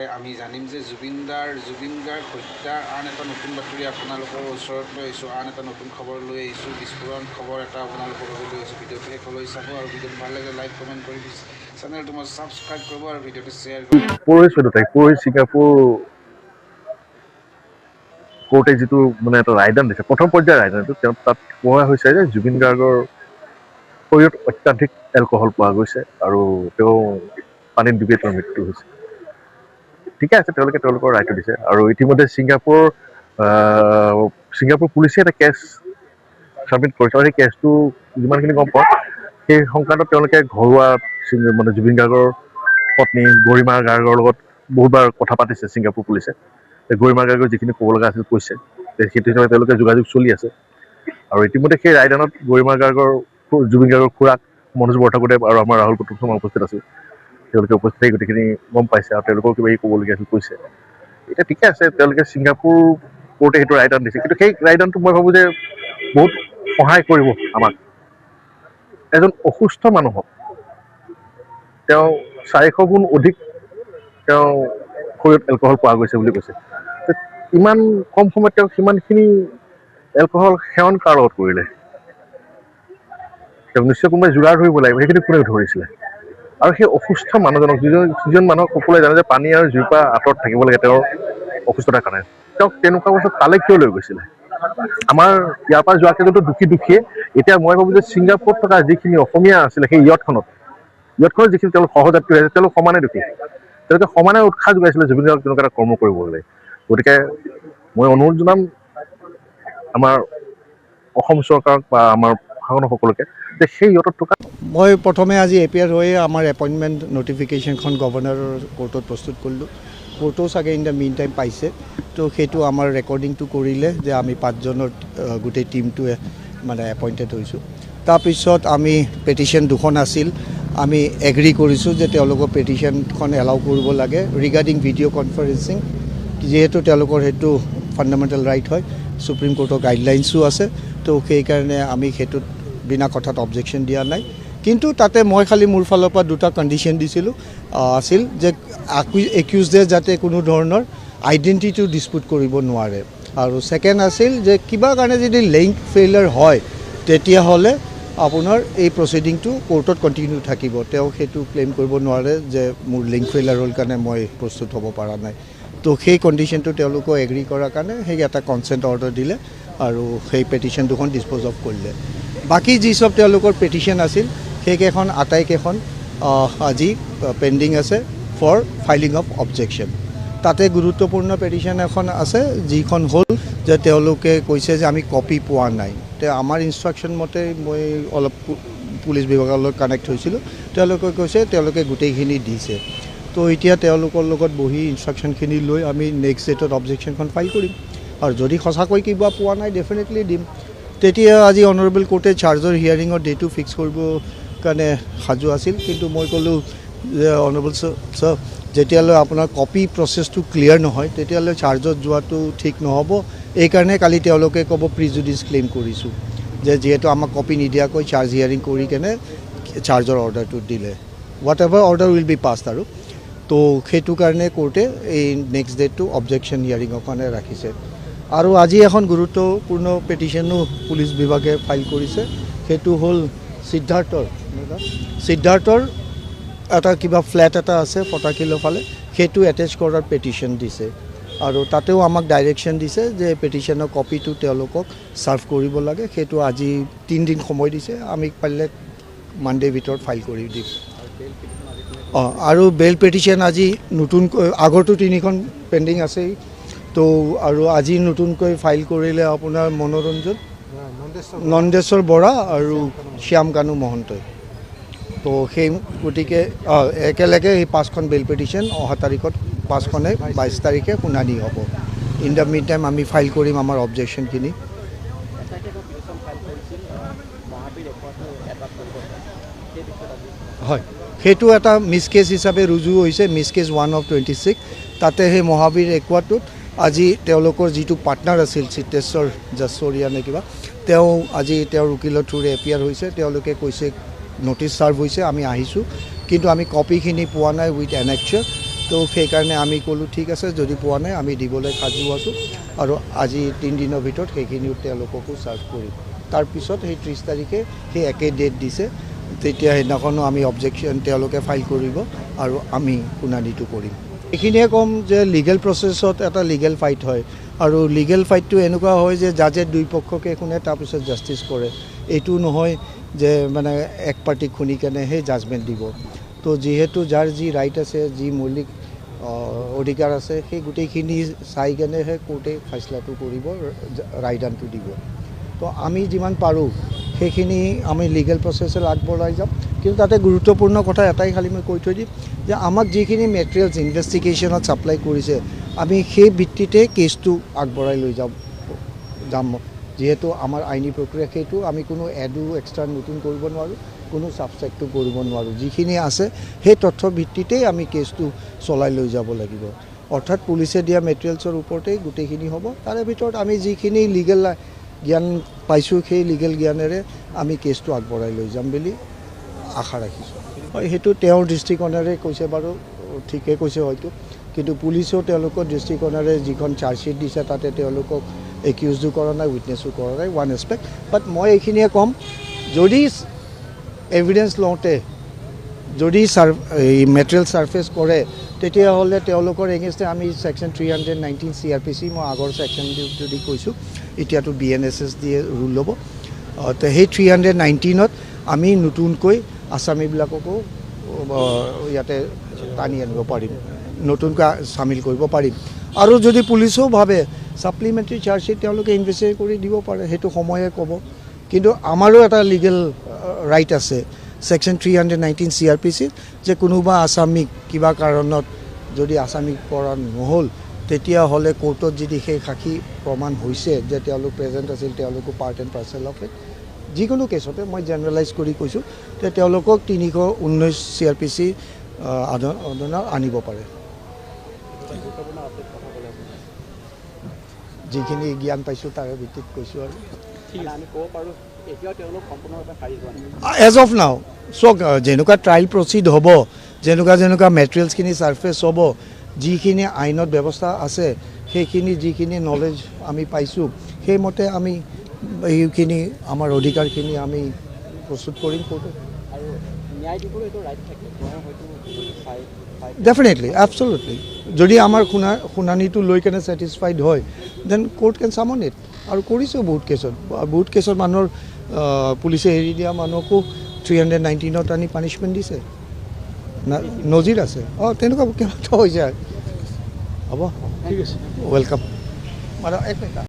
আমি জানিম যে জুবিন গাৰ্গ হত্যাৰ আন এটা নতুন বাতৰি আপোনালোকৰ ওচৰত লৈ আহিছোঁ। আন এটা নতুন খবৰ লৈ আহিছোঁ। বিস্ফোৰণ খবৰ এটা আপোনালোকৰ বাবে লৈ আহিছোঁ। ভিডিঅ'টো শেষলৈ চাব আৰু ভিডিঅ'টো ভাল লাগে লাইক কমেণ্ট কৰি চেনেলটো মই ছাবস্ক্ৰাইব কৰিব আৰু ভিডিঅ'টো শ্বেয়াৰ কৰিব। পৰহি 14 তাৰিখ পৰহি ছিংগাপুৰ কোৰ্টে যিটো মানে এটা ৰায়দান দিছে, প্ৰথম পৰ্যায়ৰ ৰায়দানটো তেওঁ তাত কোৱা হৈছে যে জুবিন গাৰ্গৰ শৰীৰত অত্যাধিক এলকহল পোৱা গৈছে আৰু তেওঁ পানীত ডুবিয়ে তেওঁৰ মৃত্যু হৈছে। ঠিকে আছে, তেওঁলোকৰ ৰায়টো দিছে আৰু ইতিমধ্যে ছিংগাপুৰ পুলিচে এটা কেছ ছাবমিট কৰিছে আৰু সেই কেছটো যিমানখিনি গম পাওঁ সেই সংক্ৰান্তত তেওঁলোকে ঘৰুৱা মানে জুবিন গাৰ্গৰ পত্নী গৰিমা গাৰ্গৰ লগত বহুতবাৰ কথা পাতিছে ছিংগাপুৰ পুলিচে। গৰিমা গাৰ্গৰ যিখিনি ক'ব লগা আছিল কৈছে, সেইটো হিচাপে তেওঁলোকে যোগাযোগ চলি আছে আৰু ইতিমধ্যে সেই ৰায়দানত জুবিন গাৰ্গৰ খুৰাক মনোজ বৰঠাকুৰদেৱ আৰু আমাৰ ৰাহুল কুতুব শৰ্মা উপস্থিত আছিল। তেওঁলোকে উপস্থিত থাকি গোটেইখিনি গম পাইছে আৰু তেওঁলোকৰ কিবা ক'বলগীয়া আছিল কৈছে। এতিয়া ঠিকে আছে, তেওঁলোকে ছিংগাপুৰ কোৰ্টে সেইটো ৰায়দান দিছে, কিন্তু সেই ৰায়দানটো মই ভাবোঁ যে বহুত সহায় কৰিব আমাক। এজন অসুস্থ মানুহক তেওঁ 400 গুণ অধিক তেওঁ শৰীৰত এলকহল পোৱা গৈছে বুলি কৈছে। ইমান কম সময়ত তেওঁ সিমানখিনি এলকহল সেৱন কাৰ লগত কৰিলে? তেওঁ নিশ্চয় কোনোবাই যোগাৰ ধৰিব লাগিব, সেইখিনি কোনে ধৰিছিলে? আৰু সেই অসুস্থ মানুহজনক যিজন মানুহক সকলোৱে জানে যে পানী আৰু জুইৰ পৰা আঁতৰত থাকিব লাগে তেওঁৰ অসুস্থতাৰ কাৰণে, তেওঁক তেনেকুৱা অৱস্থাত তালৈ কিয় লৈ গৈছিলে? আমাৰ ইয়াৰ পৰা যোৱা কেইজনতো দুখীয়ে এতিয়া মই ভাবোঁ যে ছিংগাপুৰত থকা যিখিনি অসমীয়া আছিলে সেই ইয়টখনত যিখিনি তেওঁলোক সহযাত্ৰী আছে তেওঁলোক সমানে দুখী। তেওঁলোকে সমানে উৎসাহ যোগাইছিলে জুবিন গাৰ্গক তেনেকুৱা এটা কৰ্ম কৰিবলৈ। গতিকে মই অনুৰোধ জনাম আমাৰ অসম চৰকাৰক বা আমাৰ প্ৰশাসনৰ সকলোকে যে সেই ইয়টত থকা মই প্ৰথমে আজি এপিয়াৰ হৈ আমাৰ এপইণ্টমেণ্ট নটিফিকেশ্যনখন গভৰ্ণৰৰ কোৰ্টত প্ৰস্তুত কৰিলোঁ। কোৰ্টো চাগে ইন দ্য মিন টাইম পাইছে, তো সেইটো আমাৰ ৰেকৰ্ডিংটো কৰিলে যে আমি 5জনৰ গোটেই টীমটোৱে মানে এপইণ্টেড হৈছোঁ। তাৰপিছত আমি পেটিশ্যন 2খন আছিল, আমি এগ্ৰী কৰিছোঁ যে তেওঁলোকৰ পেটিশ্যনখন এলাউ কৰিব লাগে ৰিগাৰ্ডিং ভিডিঅ' কনফাৰেঞ্চিং, যিহেতু তেওঁলোকৰ সেইটো ফাণ্ডামেণ্টেল ৰাইট হয়, সুপ্ৰিম কোৰ্টৰ গাইডলাইনছো আছে। তো সেইকাৰণে আমি সেইটোত বিনা কথাত অবজেকশ্যন দিয়া নাই। কিন্তু তাতে মই খালি মোৰ ফালৰ পৰা 2টা কণ্ডিশ্যন দিছিলোঁ আছিল যে একিউজডে যাতে কোনো ধৰণৰ আইডেণ্টিটিটো ডিছপুট কৰিব নোৱাৰে, আৰু ছেকেণ্ড আছিল যে কিবা কাৰণে যদি লিংক ফেইলাৰ হয় তেতিয়াহ'লে আপোনাৰ এই প্ৰচিডিংটো কোৰ্টত কণ্টিনিউ থাকিব। তেওঁ সেইটো ক্লেইম কৰিব নোৱাৰে যে মোৰ লিংক ফেইলাৰ হ'ল কাৰণে মই প্ৰস্তুত হ'ব পৰা নাই। তো সেই কণ্ডিশ্যনটো তেওঁলোকক এগ্ৰী কৰাৰ কাৰণে সেই এটা কনচেণ্ট অৰ্ডাৰ দিলে আৰু সেই পেটিশ্যন 2খন ডিছপ'জ অফ কৰিলে। বাকী যি চব তেওঁলোকৰ পেটিশ্যন আছিল সেইকেইখন আটাইকেইখন আজি পেণ্ডিং আছে ফৰ ফাইলিং অফ অবজেকশ্যন। তাতে গুৰুত্বপূৰ্ণ পেটিশ্যন এখন আছে যিখন হ'ল যে তেওঁলোকে কৈছে যে আমি কপি পোৱা নাই। আমাৰ ইনষ্ট্ৰাকশ্যন মতে মই অলপ পুলিচ বিভাগৰ লগত কানেক্ট হৈছিলোঁ, তেওঁলোকে কৈছে তেওঁলোকে গোটেইখিনি দিছে। তো এতিয়া তেওঁলোকৰ লগত বহি ইনষ্ট্ৰাকশ্যনখিনি লৈ আমি নেক্সট ডেটত অবজেকশ্যনখন ফাইল কৰিম, আৰু যদি সঁচাকৈ কিবা পোৱা নাই ডেফিনেটলি দিম। তেতিয়া আজি অনাৰেবল কোৰ্টে চাৰ্জৰ হিয়াৰিঙৰ ডেটো ফিক্স কৰিবৰ কাৰণে সাজু আছিল, কিন্তু মই ক'লোঁ যে অনাৰেবল ছাৰ যেতিয়ালৈ আপোনাৰ কপি প্ৰচেছটো ক্লিয়াৰ নহয় তেতিয়ালৈ চাৰ্জত যোৱাটো ঠিক নহ'ব। এইকাৰণে কালি তেওঁলোকে ক'ব প্ৰিজুডিচ ক্লেইম কৰিছোঁ, যে যিহেতু আমাক কপি নিদিয়াকৈ চাৰ্জ হিয়াৰিং কৰি কেনে চাৰ্জৰ অৰ্ডাৰটো দিলে, what ever order will be passed. আৰু তো সেইটো কাৰণে কোৰ্টে এই নেক্সট ডেটটো অবজেকশ্যন হিয়াৰিঙৰ কাৰণে ৰাখিছে। আৰু আজি এখন গুৰুত্বপূৰ্ণ পেটিশ্যনো পুলিচ বিভাগে ফাইল কৰিছে, সেইটো হ'ল সিদ্ধাৰ্থৰ এটা কিবা ফ্লেট এটা আছে ফটাকিলৰ ফালে, সেইটো এটেচ কৰাৰ পেটিশ্যন দিছে। আৰু তাতেও আমাক ডাইৰেকশ্যন দিছে যে পেটিশ্যনৰ কপিটো তেওঁলোকক ছাৰ্ভ কৰিব লাগে। সেইটো আজি 3 দিন সময় দিছে, আমি পাৰিলে মানডেৰ ভিতৰত ফাইল কৰি দিম। আৰু বেল পেটিশ্যন আজি নতুনকৈ, আগৰটো 3খন পেণ্ডিং আছেই, তো আৰু আজি নতুনকৈ ফাইল কৰিলে আপোনাৰ নন্দেশ্বৰ বৰা আৰু শ্যাম কানু মহন্তই। তো সেই গতিকে একেলগে সেই 5খন বেল পেটিশ্যন অহা তাৰিখত 5খনে 22 তাৰিখে শুনানি হ'ব। ইন দ্য মিন টাইম আমি ফাইল কৰিম আমাৰ অবজেকশ্যনখিনি। হয়, সেইটো এটা মিছ কেছ হিচাপে ৰুজু হৈছে, মিছ কেছ 1 of 26। তাতে সেই মহাবীৰ একুৱাটোত আজি তেওঁলোকৰ যিটো পাৰ্টনাৰ আছিল চিত্তেশ্বৰ জাশ্বৰীয়া নে কিবা, তেওঁ আজি তেওঁৰ উকিলৰ থ্ৰুৰে এপিয়াৰ হৈছে। তেওঁলোকে কৈছে নটিচ ছাৰ্ভ হৈছে, আমি আহিছোঁ, কিন্তু আমি কপিখিনি পোৱা নাই উইথ এনেক্সাৰ, তো সেইকাৰণে আমি ক'লোঁ ঠিক আছে যদি পোৱা নাই আমি দিবলৈ সাজু আছোঁ আৰু আজি 3 দিনৰ ভিতৰত সেইখিনিও তেওঁলোককো চাৰ্ভ কৰিম তাৰপিছত সেই 30 তাৰিখে সেই একে ডেট দিছে তেতিয়া সেইদিনাখনো আমি অবজেকশ্যন তেওঁলোকে ফাইল কৰিব আৰু আমি শুনানিটো কৰিম এইখিনিয়ে ক'ম যে লিগেল প্ৰচেছত এটা লিগেল ফাইট হয় আৰু লিগেল ফাইটটো এনেকুৱা হয় যে জাজে দুই পক্ষকে শুনে তাৰপিছত জাষ্টিচ কৰে এইটো নহয় যে মানে এক পাৰ্টিক শুনি কেনে সেই জাজমেণ্ট দিব তো যিহেতু যাৰ যি ৰাইট আছে যি মৌলিক অধিকাৰ আছে সেই গোটেইখিনি চাই কেনেহে কোৰ্টে ফেচলাটো কৰিব ৰায়দানটো দিব তো আমি যিমান পাৰোঁ সেইখিনি আমি লিগেল প্ৰচেছত আগবঢ়াই যাম কিন্তু তাতে গুৰুত্বপূৰ্ণ কথা এটাই খালি মই কৈ থৈ দিম যে আমাক যিখিনি মেটেৰিয়েলছ ইনভেষ্টিগেশ্যনত ছাপ্লাই কৰিছে আমি সেই ভিত্তিতে কেছটো আগবঢ়াই লৈ যাম যিহেতু আমাৰ আইনী প্ৰক্ৰিয়া সেইটো আমি কোনো এডো এক্সট্ৰা নতুন কৰিব নোৱাৰোঁ কোনো ছাবজেক্টটো কৰিব নোৱাৰোঁ যিখিনি আছে সেই তথ্য ভিত্তিতেই আমি কেছটো চলাই লৈ যাব লাগিব অৰ্থাৎ পুলিচে দিয়া মেটেৰিয়েলছৰ ওপৰতেই গোটেইখিনি হ'ব তাৰে ভিতৰত আমি যিখিনি লিগেল জ্ঞান পাইছোঁ সেই লিগেল জ্ঞানেৰে আমি কেছটো আগবঢ়াই লৈ যাম বুলি আশা ৰাখিছোঁ হয় সেইটো তেওঁৰ দৃষ্টিকোণেৰে কৈছে বাৰু ঠিকে কৈছে হয়তো কিন্তু পুলিচেও তেওঁলোকৰ দৃষ্টিকোণেৰে যিখন চাৰ্জশ্বিট দিছে তাতে তেওঁলোকক একিউজো কৰা নাই উইটনেছো কৰা নাই ওৱান এছপেক্ট বাট মই এইখিনিয়ে ক'ম যদি এভিডেঞ্চ লওঁতে যদি এই মেটেৰিয়েল ছাৰ্ফেচ কৰে তেতিয়াহ'লে তেওঁলোকৰ এগেইনষ্টে আমি ছেকশ্যন 319 CRPC মই আগৰ ছেকশ্যনটো যদি কৈছোঁ এতিয়াতো BNSS দিয়ে ৰুল ল'ব তো সেই 319ত আমি নতুনকৈ আছামীবিলাককো ইয়াতে টানি আনিব পাৰিম নতুনকৈ চামিল কৰিব পাৰিম আৰু যদি পুলিচেও ভাবে ছাপ্লিমেণ্টাৰী চাৰ্জশ্বিট তেওঁলোকে ইনভেষ্টিগেট কৰি দিব পাৰে সেইটো সময়ে ক'ব কিন্তু আমাৰো এটা লিগেল ৰাইট আছে ছেকশ্যন 319 CRPC যে কোনোবা আছামীক কিবা কাৰণত যদি আছামীক কৰা নহ'ল তেতিয়াহ'লে কোৰ্টত যদি সেই সাক্ষী প্ৰমাণ হৈছে যে তেওঁলোক প্ৰেজেণ্ট আছিল তেওঁলোকো part and parcel of it যিকোনো কেছতে মই জেনেৰেলাইজ কৰি কৈছোঁ যে তেওঁলোকক 319 CRPC অধীনত আনিব পাৰে যিখিনি জ্ঞান পাইছোঁ তাৰে ভিত্তিত কৈছোঁ আৰু এজ অফ নাও চাওক যেনেকুৱা ট্ৰায়েল প্ৰচিড হ'ব যেনেকুৱা মেটেৰিয়েলছখিনি ছাৰ্ফেচ হ'ব যিখিনি আইনত ব্যৱস্থা আছে সেইখিনি যিখিনি নলেজ আমি পাইছোঁ সেইমতে আমি এইখিনি আমাৰ অধিকাৰখিনি আমি প্ৰস্তুত কৰিম কোৰ্টত ডেফিনেটলি এবছলুটলি যদি আমাৰ শুনানিটো লৈ কেনে ছেটিছফাইড হয় দেন কোৰ্ট কেন চামন ইট আৰু কৰিছোঁ বহুত কেছত মানুহৰ পুলিচে এৰি দিয়া মানুহকো 319ত আনি পানিছমেণ্ট দিছে নজিৰ আছে তেনেকুৱা কেনেকুৱা হৈ যায় হ'ব ঠিক আছে ৱেলকাম মানে এক মিনিট